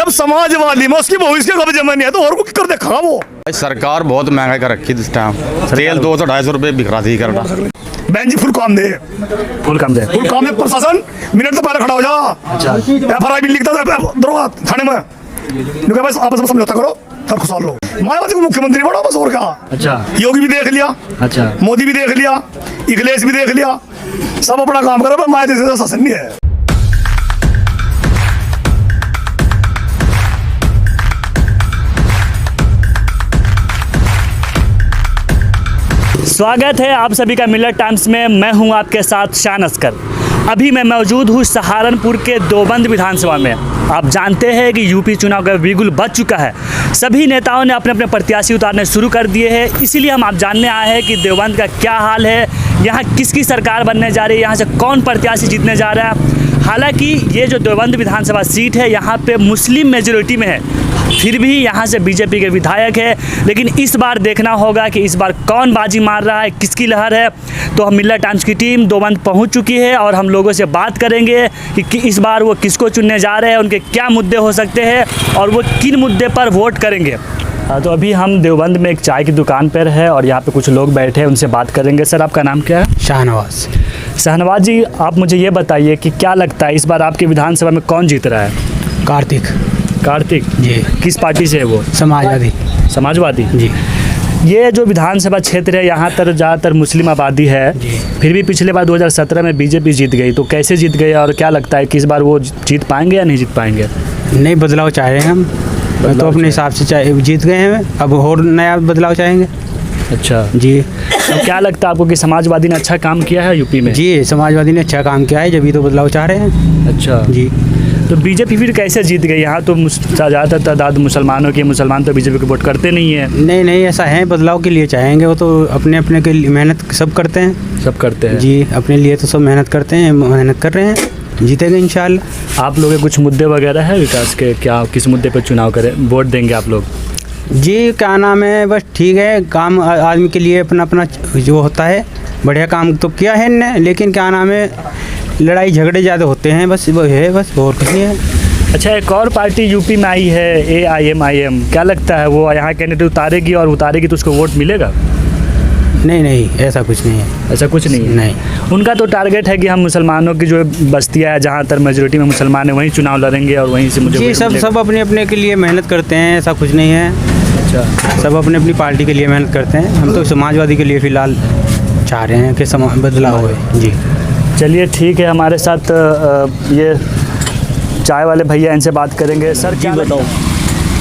जब समाजवादी में उसकी बहू इसके कब्जे में नहीं है तो और को कर देखा वो। सरकार बहुत महंगा कर रखी इस टाइम, तेल 200-250 रुपए बिक रहा थी करना। बहन जी फुल काम दे, फुल काम दे प्रशासन मिनट से पहले खड़ा हो जा। अच्छा FRI भी लिखता था दरोगा थाने में, क्योंकि बस आपस में समझौता करो सब खुशहाल लो। मायावती को मुख्यमंत्री बना बस और क्या। अच्छा योगी भी देख लिया, अच्छा मोदी भी देख लिया, अखिलेश भी देख लिया, सब अपना काम करो, पर मायावती से शासन नहीं है। स्वागत है आप सभी का मिलत टाइम्स में। मैं हूं आपके साथ शान अस्कर। अभी मैं मौजूद हूं सहारनपुर के देवबंद विधानसभा में। आप जानते हैं कि यूपी चुनाव का बिगुल बज चुका है। सभी नेताओं ने अपने अपने प्रत्याशी उतारने शुरू कर दिए हैं। इसीलिए हम आप जानने आए हैं कि देवबंद का क्या हाल है, यहाँ किसकी सरकार बनने जा रही है, यहाँ से कौन प्रत्याशी जीतने जा रहा है। हालांकि ये जो देवबंद विधानसभा सीट है यहाँ पे मुस्लिम मेजोरिटी में है, फिर भी यहाँ से बीजेपी के विधायक है। लेकिन इस बार देखना होगा कि इस बार कौन बाजी मार रहा है, किसकी लहर है। तो हम मिलत टाइम्स की टीम देवबंद पहुँच चुकी है और हम लोगों से बात करेंगे कि इस बार वो किसको चुनने जा रहे हैं, उनके क्या मुद्दे हो सकते हैं और वो किन मुद्दे पर वोट करेंगे। तो अभी हम देवबंद में एक चाय की दुकान पर है और यहाँ पे कुछ लोग बैठे हैं, उनसे बात करेंगे। सर आपका नाम क्या है? शाहनवाज। शाहनवाज जी, आप मुझे ये बताइए कि क्या लगता है इस बार आपकी विधानसभा में कौन जीत रहा है? कार्तिक जी। किस पार्टी से है वो? समाजवादी जी। ये जो विधानसभा क्षेत्र है यहाँ पर ज़्यादातर मुस्लिम आबादी है जी। फिर भी पिछले बार 2017 में बीजेपी जीत गई, तो कैसे जीत गई और क्या लगता है कि इस बार वो जीत पाएंगे या नहीं जीत पाएंगे? नई बदलाव चाह रहे हैं हम, तो अपने हिसाब से जीत गए हैं, अब और नया बदलाव चाहेंगे। अच्छा जी। तो क्या लगता है आपको कि समाजवादी ने अच्छा काम किया है यूपी में? जी, समाजवादी ने अच्छा काम किया है, जब भी तो बदलाव चाह रहे हैं। अच्छा जी। तो बीजेपी फिर कैसे जीत गई? यहाँ तो ज़्यादातर तादाद मुसलमानों की, मुसलमान तो बीजेपी को वोट करते नहीं है। नहीं ऐसा है, बदलाव के लिए चाहेंगे, वो तो अपने के लिए मेहनत सब करते हैं जी, अपने लिए तो सब मेहनत करते हैं, मेहनत कर रहे हैं, जीतेंगे इंशाल्लाह। आप लोगों के कुछ मुद्दे वगैरह है विकास के, क्या किस मुद्दे पर चुनाव करें, वोट देंगे आप लोग? जी, क्या नाम है, बस ठीक है, काम आदमी के लिए अपना जो होता है बढ़िया काम तो किया है इनने, लेकिन क्या नाम है लड़ाई झगड़े ज़्यादा होते हैं, बस वो है, बस और कुछ नहीं है। अच्छा, एक और पार्टी यूपी में आई है AIM, क्या लगता है वो यहाँ कैंडिडेट उतारेगी और उतारेगी तो उसको वोट मिलेगा? नहीं ऐसा कुछ नहीं है। ऐसा कुछ नहीं है? नहीं। उनका तो टारगेट है कि हम मुसलमानों की जो बस्तियाँ है जहाँ तर मेजोरिटी में मुसलमान है वहीं चुनाव लड़ेंगे और वहीं से मुझे जी, सब अपने के लिए मेहनत करते हैं, ऐसा कुछ नहीं है। अच्छा, सब अपनी पार्टी के लिए मेहनत करते हैं, हम तो समाजवादी के लिए फ़िलहाल चाह रहे हैं कि बदलाव होए। जी चलिए ठीक है, हमारे साथ ये चाय वाले भैया, इनसे बात करेंगे। सर क्या बताओ,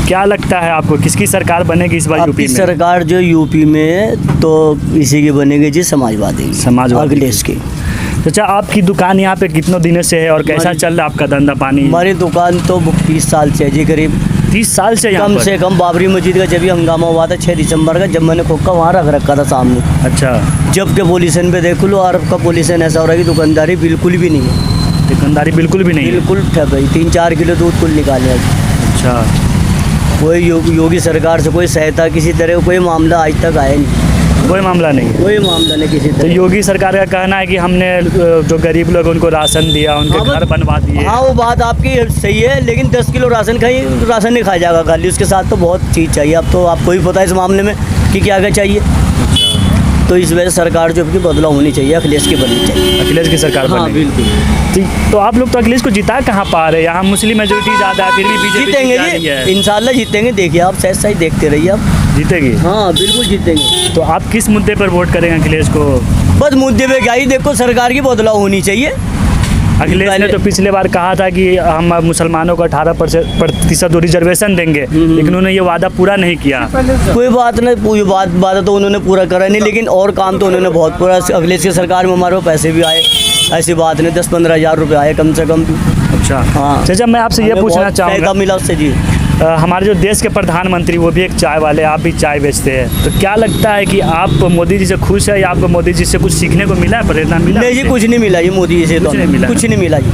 क्या लगता है आपको किसकी सरकार बनेगी इस बार यूपी में? सरकार जो यूपी में तो इसी की बनेगी जी, समाजवादी अखिलेश की। अच्छा, आपकी दुकान यहाँ पे कितने दिनों से है और कैसा चल रहा है आपका धंधा पानी? हमारी दुकान तो 30 साल से है जी, करीब 30 साल से कम से कम। बाबरी मस्जिद का जब भी हंगामा हुआ था 6 दिसंबर का, जब मैंने खोखा वहाँ रख रखा था सामने। अच्छा, जब के पोजीशन पे देख लो, अरब का पोजीशन ऐसा हो रहा है कि दुकानदारी बिल्कुल भी नहीं है। दुकानदारी बिल्कुल भी नहीं? बिल्कुल ठप है, 3-4 किलो दूध कुल निकाले। अच्छा, कोई योगी सरकार से कोई सहायता किसी तरह कोई मामला आज तक आया नहीं। कोई मामला नहीं किसी तरह। तो योगी सरकार का कहना है कि हमने जो गरीब लोग उनको राशन दिया, उनके घर बनवा दिए। हाँ, वो बात आपकी सही है, लेकिन 10 किलो राशन राशन नहीं खाया जाएगा खाली, उसके साथ तो बहुत चीज़ चाहिए। अब तो आपको भी पता है इस मामले में कि क्या चाहिए। तो इस वजह से सरकार जो अपनी बदलाव होनी चाहिए, अखिलेश की बननी चाहिए। अखिलेश की सरकार? हाँ बिल्कुल। तो आप लोग तो अखिलेश को जिता कहाँ पा रहे हैं? यहाँ मुस्लिम मेजोरिटी ज़्यादा है, फिर भी बीजेपी जीतेंगे जी, इंशाल्लाह जीतेंगे। देखिए आप सही देखते रहिए, आप जीतेगी? हाँ बिल्कुल जीतेंगे। तो आप किस मुद्दे पर वोट करेंगे अखिलेश को? बस मुद्दे पे क्या ही, देखो सरकार की बदलाव होनी चाहिए। अखिलेश ने तो पिछले बार कहा था कि हम मुसलमानों को 18% रिजर्वेशन देंगे, लेकिन उन्होंने ये वादा पूरा नहीं किया। कोई बात नहीं, पूरी वादा तो उन्होंने पूरा करा नहीं, लेकिन और काम तो उन्होंने बहुत पूरा। अखिलेश की सरकार में हमारे को पैसे भी आए, ऐसी बात नहीं, 10-15 हज़ार रुपये आए कम से कम। अच्छा हाँ। अच्छा, मैं आपसे ये पूछना चाहूँगा, मिला उससे जी। हमारे जो देश के प्रधानमंत्री वो भी एक चाय वाले, आप भी चाय बेचते हैं, तो क्या लगता है कि आप मोदी जी से खुश है या आपको मोदी जी से कुछ सीखने को मिला है, प्रेरणा मिला? नहीं जी, कुछ नहीं मिला जी, मोदी जी से तो कुछ नहीं मिला जी।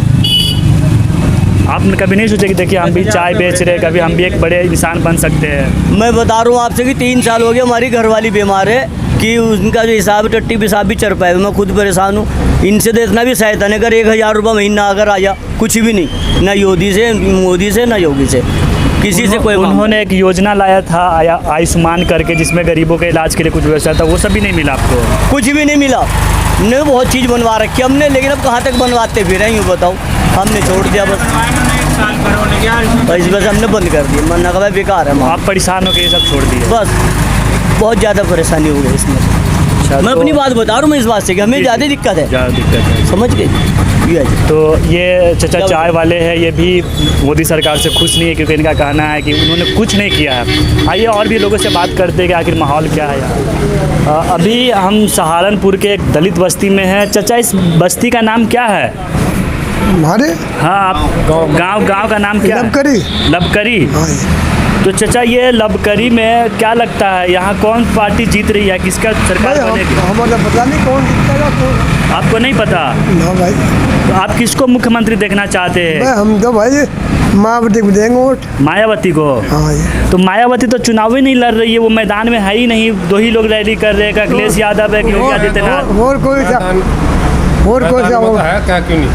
आपने कभी नहीं सोचा कि देखिए हम भी चाय बेच रहे हैं, कभी हम भी एक बड़े इंसान बन सकते हैं? मैं बता रहा हूँ आपसे कि 3 साल हो गए, हमारी घरवाली बीमार है, कि उनका जो हिसाब है टट्टी पेशाब भी चढ़ पाए। मैं खुद परेशान हूँ इनसे, तो इतना भी सहायता नहीं कर 1000 रुपये महीना अगर आया कुछ भी नहीं, ना मोदी से ना योगी से, किसी से कोई। उन्होंने एक योजना लाया था आयुष्मान करके, जिसमें गरीबों के इलाज के लिए कुछ व्यवस्था था, वो सब भी नहीं मिला आपको? कुछ भी नहीं मिला। हमने बहुत चीज़ बनवा रखी हमने, लेकिन अब कहाँ तक बनवाते फिर हैं यूँ बताओ। हमने छोड़ दिया बस, इस वजह से हमने बंद कर दिया। मरना का भाई बेकार है। आप परेशान हो के ये सब छोड़ दिए? बस बहुत ज़्यादा परेशानी हो गई इसमें। मैं अपनी बात बता रहा हूँ, मैं इस बात से कि हमें ज़्यादा दिक्कत है। ज़्यादा दिक्कत है, समझ गए। तो ये चचा चाय वाले हैं, ये भी मोदी सरकार से खुश नहीं है, क्योंकि इनका कहना है कि उन्होंने कुछ नहीं किया है। आइए और भी लोगों से बात करते हैं कि आखिर माहौल क्या है यहाँ। अभी हम सहारनपुर के एक दलित बस्ती में हैं। चचा, इस बस्ती का नाम क्या है? हमारे हाँ, आप गांव का नाम क्या है? लबकरी। लबकरी। हाँ जी। तो चचा, ये लबकरी में क्या लगता है, यहाँ कौन पार्टी जीत रही है, किसका सरकार बनेगी? हमारा पता नहीं कौन जीतेगा। तो आपको नहीं पता? ना भाई। तो आप किसको मुख्यमंत्री देखना चाहते हैं? हम तो भाई मायावती को देंगे वोट। मायावती को? हाँ जी। तो मायावती तो चुनाव ही नहीं लड़ रही है, वो मैदान में है ही नहीं। 2 ही लोग रैली कर रहे हैं, अखिलेश यादव है, योगी आदित्यनाथ। और कोई सा है क्या, क्यों नहीं?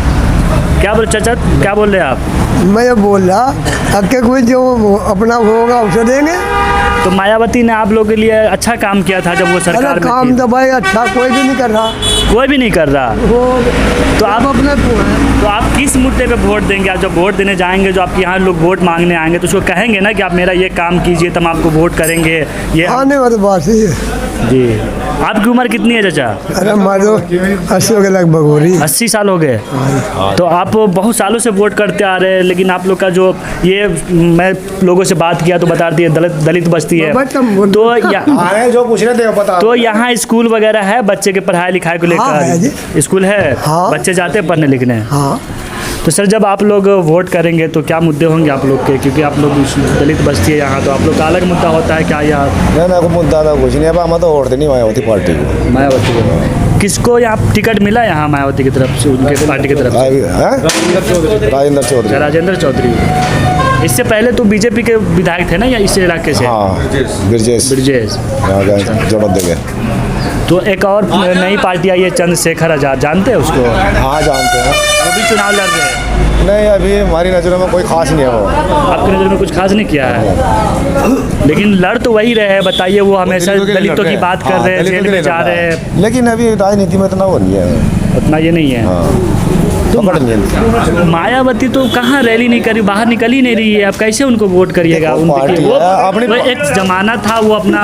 क्या बोल चाचा, क्या बोल रहे हैं आप? मैं ये बोल रहा अक्के कोई जो अपना होगा उसे देंगे। तो मायावती ने आप लोगों के लिए अच्छा काम किया था जब वो सरकार अरे में काम थी। तो भाई अच्छा कोई भी नहीं कर रहा। कोई भी नहीं कर रहा। वो तो आप अपने तो आप किस मुद्दे पे वोट देंगे? आप जब वोट देने जाएंगे, जो आपके यहाँ लोग वोट मांगने आएंगे, तो उसको कहेंगे ना कि आप मेरा ये काम कीजिए, तब हम आपको वोट करेंगे। ये आने वाली बात ही है जी। आपकी उम्र कितनी है चाचा? अरे हमारे 80 के लगभग हो रही। 80 साल हो गए। तो आप बहुत सालों से वोट करते आ रहे हैं, लेकिन आप लोग का जो ये, मैं लोगों से बात किया तो बता दिए दलित बस्ती है। जो पूछ रहे थे बता। तो यहाँ स्कूल वगैरह है बच्चे के पढ़ाई लिखाई को हाँ, है लेकर? जी। स्कूल है? हाँ। बच्चे जाते हैं पढ़ने लिखने? हाँ। तो सर, जब आप लोग वोट करेंगे तो क्या मुद्दे होंगे आप लोग के? क्योंकि आप लोग दलित बस्ती है यहाँ, तो आप लोग का अलग मुद्दा होता है क्या यहाँ? ना कोई मुद्दा ना कुछ नहीं है, हम तो वोट नहीं मायावती पार्टी को। मायावती को? किसको यहाँ टिकट मिला यहाँ मायावती की तरफ से, उनके पार्टी की तरफ से? राजेंद्र चौधरी। इससे पहले तो बीजेपी के विधायक थे ना या इस इलाके से? हाँ, ब्रजेश जोड़ देंगे। तो एक और नई पार्टी आई है, चंद्रशेखर आजाद, जानते हैं उसको? हाँ जानते हैं। वो भी चुनाव लड़ रहे हैं। नहीं, अभी हमारी नज़रों में कोई खास नहीं है वो। आपकी नज़र में कुछ खास नहीं किया है, लेकिन लड़ तो वही रहे हैं। बताइए, वो हमेशा दलितों की बात कर रहे हैं, जेल में जा रहे हैं, लेकिन अभी राजनीति में इतना वो नहीं है, उतना ये नहीं है। तो मायावती तो कहाँ रैली नहीं करी, बाहर निकल ही नहीं रही है, आप कैसे उनको वोट करिएगा? वो एक जमाना था, वो अपना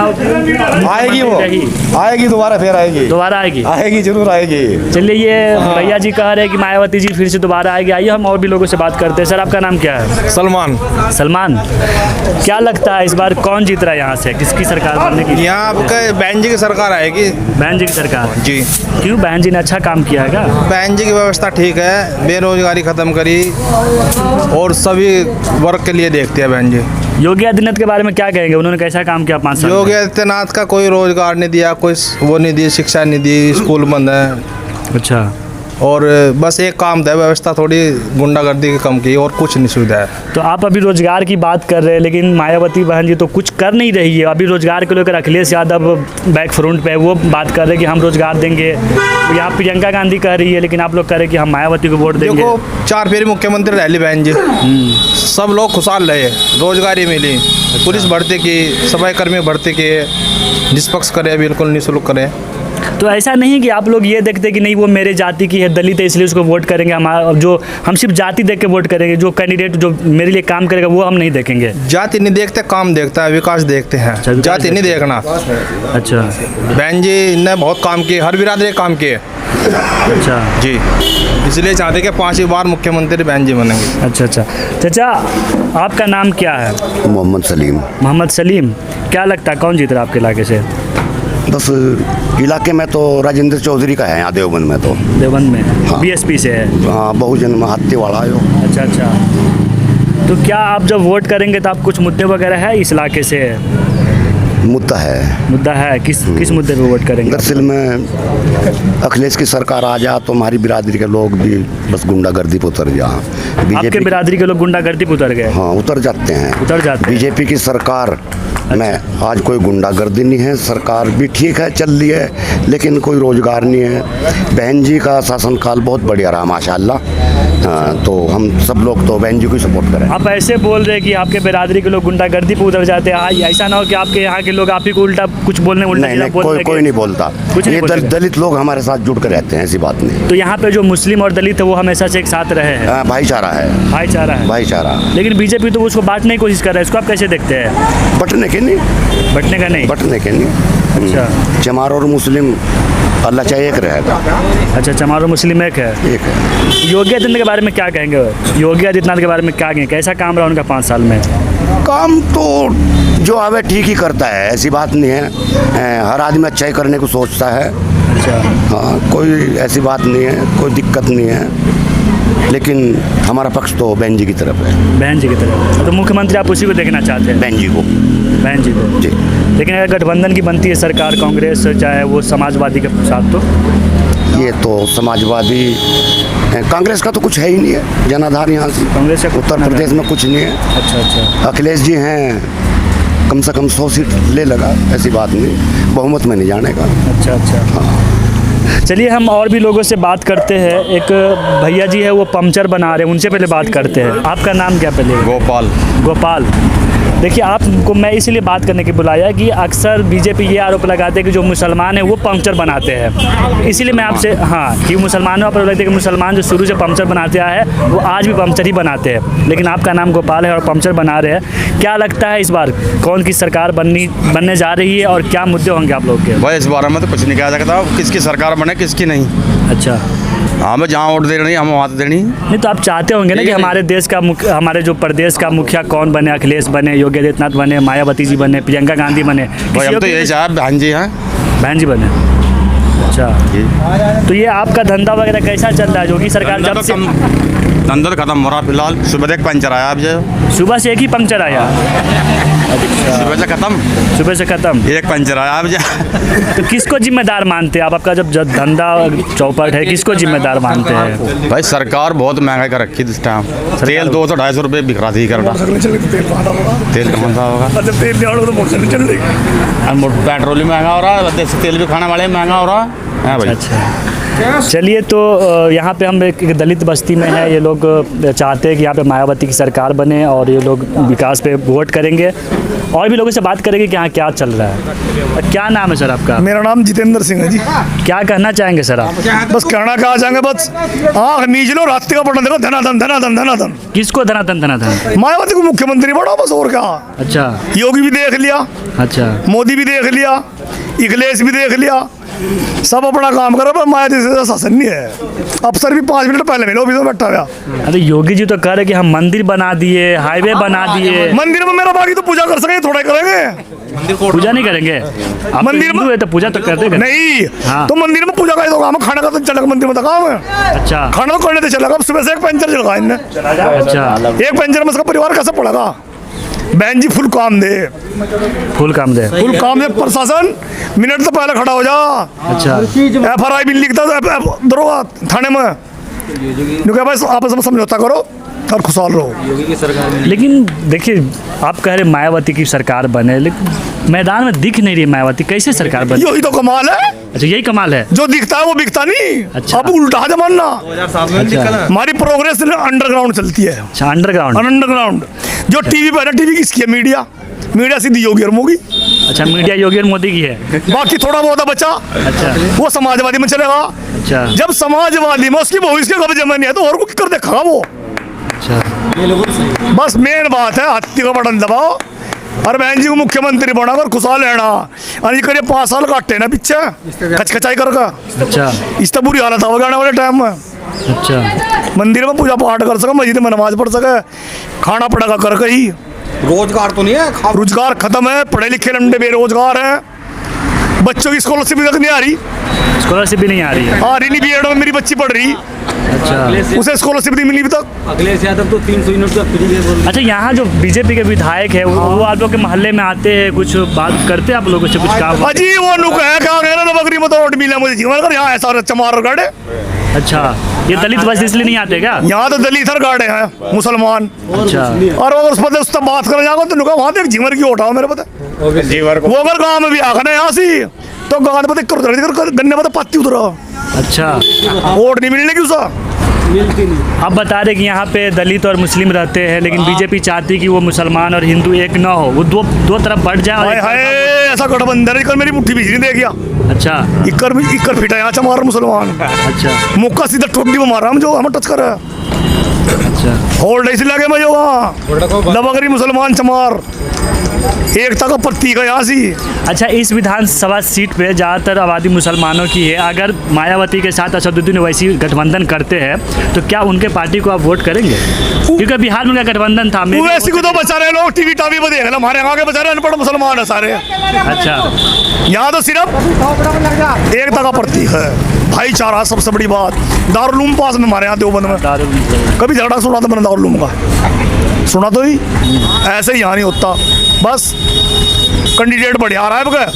आएगी, वो आएगी दोबारा, फिर आएगी जरूर आएगी। चलिए, ये भैया जी कह रहे हैं कि मायावती जी फिर से दोबारा आएगी। आइए हम और भी लोगों से बात करते हैं। सर, आपका नाम क्या है? सलमान। क्या लगता है इस बार कौन जीत रहा है यहाँ से, किसकी सरकार बनने की? यहाँ आपका बहन जी की सरकार आएगी। बहन जी की सरकार? जी। क्यों, बहन जी ने अच्छा काम किया है? बहन जी की व्यवस्था ठीक है, बेरोजगारी खत्म करी और सभी वर्ग के लिए देखते हैं बहन जी। योगी आदित्यनाथ के बारे में क्या कहेंगे, उन्होंने कैसा काम किया 5 साल? योगी आदित्यनाथ का कोई रोजगार नहीं दिया, कोई वो नहीं दी, शिक्षा नहीं दी, स्कूल बंद है। अच्छा। और बस एक काम था, व्यवस्था थोड़ी गुंडागर्दी की कम की, और कुछ नहीं सुविधा है। तो आप अभी रोजगार की बात कर रहे हैं, लेकिन मायावती बहन जी तो कुछ कर नहीं रही है। अभी रोजगार को लेकर अखिलेश यादव बैक फ्रंट पे है, वो बात कर रहे हैं कि हम रोजगार देंगे। यहाँ प्रियंका गांधी कह रही है, लेकिन आप लोग कह रहे हैं कि हम मायावती को वोट देंगे। देखो, 4 फेरी मुख्यमंत्री रह ली बहन जी, सब लोग खुशहाल रहे, रोजगारी मिली, पुलिस भर्ती की, सफाई कर्मी भर्ती किए, निष्पक्ष करे, बिल्कुल निःशुल्क करें। तो ऐसा नहीं कि आप लोग ये देखते कि नहीं वो मेरे जाति की है, दलित है, इसलिए उसको वोट करेंगे। हम सिर्फ जाति देख के वोट करेंगे, जो कैंडिडेट जो मेरे लिए काम करेगा वो हम नहीं देखेंगे। जाति नहीं देखते, काम देखता है, विकास देखते हैं, जाति नहीं देखना। अच्छा। बहन जी ने बहुत काम किए, हर बिरादरी काम किए। अच्छा जी, इसलिए चाहते कि 5 बार मुख्यमंत्री बहन जी बनेंगे। अच्छा। चाचा, आपका नाम क्या है? मोहम्मद सलीम। क्या लगता है कौन जीत रहा है आपके इलाके से? बस इलाके में तो राजेंद्र चौधरी का है, यहाँ देवबंद में तो। देवबंद में? हाँ। बीएसपी से है? हाँ, बहुजन महात्य वाला है। अच्छा। तो क्या आप जब वोट करेंगे तो आप कुछ मुद्दे वगैरह है इस इलाके से? मुद्दा है। किस मुद्दे पे वोट करेंगे? दरअसल में अखिलेश की सरकार आ जा तो हमारी बिरादरी के लोग भी बस गुंडागर्दी पे उतर जा। आपके बिरादरी के लोग गुंडागर्दी पे उतर गए? हाँ, उतर जाते हैं। बीजेपी की सरकार मैं आज कोई गुंडागर्दी नहीं है, सरकार भी ठीक है चल रही है, लेकिन कोई रोजगार नहीं है। बहन जी का शासनकाल बहुत बढ़िया रहा माशाल्लाह। हाँ, तो हम सब लोग तो बहन जी को सपोर्ट करें। आप ऐसे बोल रहे हैं कि आपके बिरादरी के लोग गुंडागर्दी पे उतर जाते हैं, ऐसा ना हो कि आपके यहाँ के लोग आप ही को उल्टा कुछ बोलने नहीं नहीं, कोई नहीं बोलता। ये दलित लोग हमारे साथ जुड़ कर रहते हैं, ऐसी बात नहीं। तो यहाँ पे जो मुस्लिम और दलित है वो हमेशा से एक साथ रहे हैं, भाईचारा है, भाईचारा। लेकिन बीजेपी तो उसको बांटने की कोशिश कर रहा है, इसको आप कैसे देखते हैं? बटने के नहीं, बटने के नहीं। अच्छा, चमार और मुस्लिम अल्लाह चाहे एक रहेगा। अच्छा, चमार और मुस्लिम एक है। योगी आदित्यनाथ के बारे में क्या कहेंगे? योगी आदित्यनाथ के बारे में क्या कहेंगे? कैसा काम रहा उनका 5 साल में? काम तो जो आवे ठीक ही करता है, ऐसी बात नहीं है। हर आदमी अच्छाई करने को सोचता है। अच्छा, हाँ, कोई ऐसी बात नहीं है, कोई दिक्कत नहीं है, लेकिन हमारा पक्ष तो बहन जी की तरफ है। बहन जी की तरफ, तो मुख्यमंत्री आप उसी को देखना चाहते हैं? बहन जी को जी। लेकिन अगर गठबंधन की बनती है सरकार, कांग्रेस चाहे वो समाजवादी के साथ, तो ये तो समाजवादी, कांग्रेस का तो कुछ है ही नहीं है जनाधार यहाँ से। कांग्रेस उत्तर प्रदेश में कुछ नहीं है। अच्छा, अखिलेश जी हैं, कम से कम 100 सीट ले लगा, ऐसी बात नहीं, बहुमत में नहीं जाने का। अच्छा। चलिए हम और भी लोगों से बात करते हैं। एक भैया जी है, वो पंचर बना रहे हैं, उनसे पहले बात करते हैं। आपका नाम क्या पहले? गोपाल। देखिए, आपको मैं इसलिए बात करने की बुलाया कि अक्सर बीजेपी ये आरोप लगाते हैं कि जो मुसलमान है वो पंक्चर बनाते हैं। इसीलिए मैं आपसे, हाँ, कि मुसलमानों पर लगता है कि मुसलमान जो शुरू से पंक्चर बनाते आए हैं वो आज भी पंक्चर ही बनाते हैं। लेकिन आपका नाम गोपाल है और पंक्चर बना रहे हैं। क्या लगता है इस बार कौन की सरकार बनने जा रही है और क्या मुद्दे होंगे आप लोग के? भाई इस बारे में तो कुछ नहीं कहा सकता, किसकी सरकार बने किसकी नहीं। अच्छा, हमें जहाँ वोट देनी हम वहाँ देनी नहीं, तो आप चाहते होंगे ना कि हमारे देश का हमारे जो प्रदेश का मुखिया कौन बने? अखिलेश बने, योगी आदित्यनाथ बने, मायावती जी बने, प्रियंका गांधी बने। भाई हम तो यही चाहे बहन जी हैं। बहन जी बने। अच्छा, तो ये आपका धंधा वगैरह कैसा चल रहा है? योगी सरकार जब से धंधा तो खत्म हो रहा फिलहाल। सुबह एक पंचर आया, अब जो सुबह से एक ही पंक्चर आया। सुबह से खत्म एक पंचर आया अब। तो किसको जिम्मेदार मानते हैं आप? आपका जब धंधा चौपट है, किसको जिम्मेदार मानते हैं? भाई सरकार बहुत महंगाई कर रखी इस टाइम। तेल 200-250 रुपये बिक रहा थी कर रहा। तेल कौन सा होगा? पेट्रोल भी महंगा हो रहा है, तेल भी खाने वाले महंगा हो रहा है भाई। अच्छा, चलिए, तो यहाँ पे हम एक दलित बस्ती में है। ये लोग चाहते हैं कि यहाँ पे मायावती की सरकार बने और ये लोग विकास पे वोट करेंगे। और भी लोगों से बात करेंगे कि यहाँ क्या चल रहा है। क्या नाम है सर आपका? मेरा नाम जितेंद्र सिंह है जी। क्या कहना चाहेंगे सर आप? बस कहना क्या चाहेंगे, बस आँख नीच लो, रास्ते का बटन देखो, धनाधन। किसको धनाधन? मायावती को मुख्यमंत्री बना, बस और क्या। अच्छा, योगी भी देख लिया, अच्छा, मोदी भी देख लिया, अखिलेश भी देख लिया, सब अपना काम करो, पर माया जैसे शासन नहीं है। अफसर भी 5 मिनट पहले मिलो, अभी तो बैठा हुआ। अरे योगी जी तो कह रहे कि हम मंदिर बना दिए, हाईवे बना दिए। मंदिर में मेरा बाकी तो पूजा कर सके, थोड़ा करेंगे। पूजा नहीं करेंगे? मंदिर में तो पूजा तो करते नहीं। हाँ। तो मंदिर में पूजा का तो काम है, खाने का तो चलेगा, मंदिर में तो काम है। अच्छा, खाना तो करने तो चलेगा। सुबह से एक पंचर चलगा इनने। अच्छा, एक पंचर में उसका परिवार कैसे पड़ेगा? बहन जी फुल काम दे। प्रशासन मिनट तो पहले खड़ा हो जा। अच्छा, FRI भी लिखता दरोगा थाने में, भाई आपस में समझौता करो और खुशहाल रहो। लेकिन देखिए, आप कह रहे मायावती की सरकार बने, लेकिन मैदान में दिख नहीं रही मायावती, कैसे सरकार बने? यही तो कमाल है। अच्छा, यही कमाल है, जो दिखता है वो बिकता नहीं। अच्छा, अब उल्टा जमाना। हमारी प्रोग्रेस अंडरग्राउंड चलती है। अच्छा, अंडरग्राउंड। जो टीवी पर है, टीवी किसकी है? मीडिया सीधी योगी और मोदी। अच्छा, मीडिया योगी और मोदी की है, बाकी थोड़ा बहुत बचा। अच्छा, वो समाजवादी में चलेगा। अच्छा, जब समाजवादी में उसकी बहू इसके कब्जे में नहीं है तो और को कर देखा वो। अच्छा, बस मेन बात है, हत्ती का बटन दबाओ और बहन जी को मुख्यमंत्री बनाकर खुशहाल रहना। और ये करिए 5 साल काटे ना पीछे खचखचाई करके। अच्छा, इस तो बुरी हालत हो जाने वाले टाइम में। अच्छा, मंदिर में पूजा पाठ कर सके, मस्जिद में नमाज पढ़ सके, खाना पड़ेगा करके ही। रोजगार तो नहीं है, रोजगार खत्म है, पढ़े लिखे लंडे बेरोजगार हैं। बच्चों की स्कॉलरशिप तक नहीं आ रही। स्कॉलरशिप भी नहीं आ रही है? आ रही नहीं, बीएड में मेरी बच्ची पढ़ रही। अच्छा, उसे स्कॉलरशिप नहीं मिली अभी तक। अखिलेश यादव तो 300 यूनिट का फ्री है। अच्छा, यहाँ जो बीजेपी के विधायक है वो आप लोग के मोहल्ले में आते हैं, कुछ बात करते हैं आप लोगों से? कुछ काम? अजी वो नुक है क्या, बकरी में तो वोट मिला मुझे जीवन कर, यहाँ ऐसा चमार गढ़। अच्छा, ये दलित बस इसलिए नहीं आते क्या? यहाँ तो दलित हर गाड़े हैं मुसलमान। अच्छा। और अगर उस पर उस तक बात करने जाओ तो नुका वहाँ एक झिमर की उठाओ मेरे पता वो अगर गाँव में भी आखना है यहाँ से तो गाँव पता गन्ने पता पत्ती उतरा। अच्छा, वोट नहीं मिलने की उसका। आप बता रहे कि यहाँ पे दलित और मुस्लिम रहते हैं, लेकिन बीजेपी चाहती कि वो मुसलमान और हिंदू एक ना हो, वो दो तरफ बढ़ जाए। हाय हाय ऐसा गठबंधन है, कल मेरी मुट्ठी बीच नहीं दे गया। अच्छा, इक्कर फिटा यहाँ से मारा मुसलमान। अच्छा, मुक्का सीधा टोटी में मारा हम जो हमें टच कर अच्छा, होल्ड ऐसे लगे मैं जो वहाँ दबागरी मुसलमान चमार एकता का प्रतीक है यहाँ से। अच्छा, इस विधानसभा सीट पे ज़्यादातर आबादी मुसलमानों की है। अगर मायावती के साथ असदुद्दीन ओवैसी गठबंधन करते हैं तो क्या उनके पार्टी को आप वोट करेंगे? क्योंकि बिहार में उनका गठबंधन था। ओवैसी को तो बचा रहे लोग टीवी टावी पे देख रहे, हमारे यहाँ के बचा रहे अनपढ़ मुसलमान है सारे। अच्छा, यहाँ तो सिर्फ एकता का प्रतीक है, भाईचारा सबसे बड़ी बात। दारुल पास में हमारे यहाँ देवबंद में कभी झगड़ा सुना था मैंने दारुल का? सुना तो ही ऐसे ही यहाँ नहीं होता। बस कैंडिडेट बढ़िया आ रहा है बगैर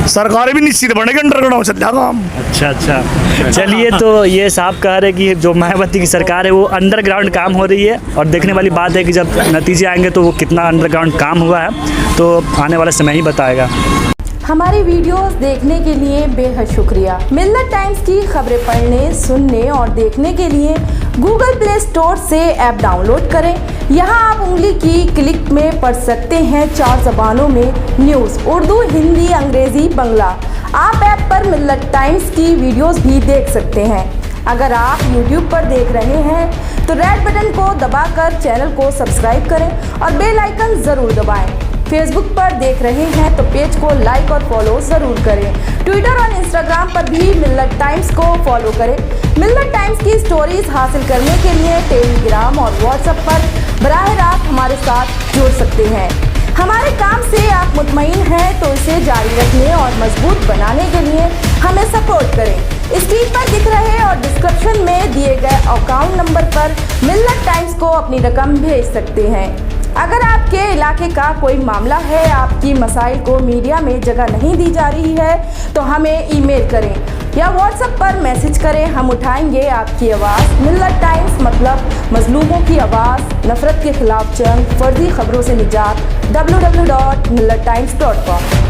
सरकारें भी निश्चित बनेगी, अंडरग्राउंड चल जाएगा हम। अच्छा, अच्छा, चलिए, तो ये साहब कह रहे कि जो मायावती की सरकार है वो अंडरग्राउंड काम हो रही है, और देखने वाली बात है कि जब नतीजे आएंगे तो वो कितना अंडरग्राउंड काम हुआ है तो आने वाला समय ही बताएगा। हमारी वीडियोस देखने के लिए बेहद शुक्रिया। मिल्लत टाइम्स की खबरें पढ़ने, सुनने और देखने के लिए गूगल प्ले स्टोर से ऐप डाउनलोड करें। यहां आप उंगली की क्लिक में पढ़ सकते हैं 4 ज़बानों में न्यूज़, उर्दू, हिंदी, अंग्रेज़ी, बांग्ला। आप ऐप पर मिल्लत टाइम्स की वीडियोस भी देख सकते हैं। अगर आप YouTube पर देख रहे हैं तो रेड बटन को दबाकर चैनल को सब्सक्राइब करें और बेल आइकन ज़रूर दबाएं। फेसबुक पर देख रहे हैं तो पेज को लाइक और फॉलो ज़रूर करें। ट्विटर और इंस्टाग्राम पर भी मिल्लत टाइम्स को फॉलो करें। मिल्लत टाइम्स की स्टोरीज हासिल करने के लिए टेलीग्राम और व्हाट्सएप पर बराह रास्त हमारे साथ जुड़ सकते हैं। हमारे काम से आप मुतमईन हैं तो इसे जारी रखने और मजबूत बनाने के लिए हमें सपोर्ट करें। स्क्रीन पर दिख रहे और डिस्क्रिप्शन में दिए गए अकाउंट नंबर पर मिल्लत टाइम्स को अपनी रकम भेज सकते हैं। अगर आपके इलाके का कोई मामला है, आपकी मसाइल को मीडिया में जगह नहीं दी जा रही है तो हमें ईमेल करें या व्हाट्सएप पर मैसेज करें, हम उठाएंगे आपकी आवाज़। मिल्लत टाइम्स मतलब मजलूमों की आवाज़, नफरत के खिलाफ जंग, फर्जी खबरों से निजात। www.millattimes.com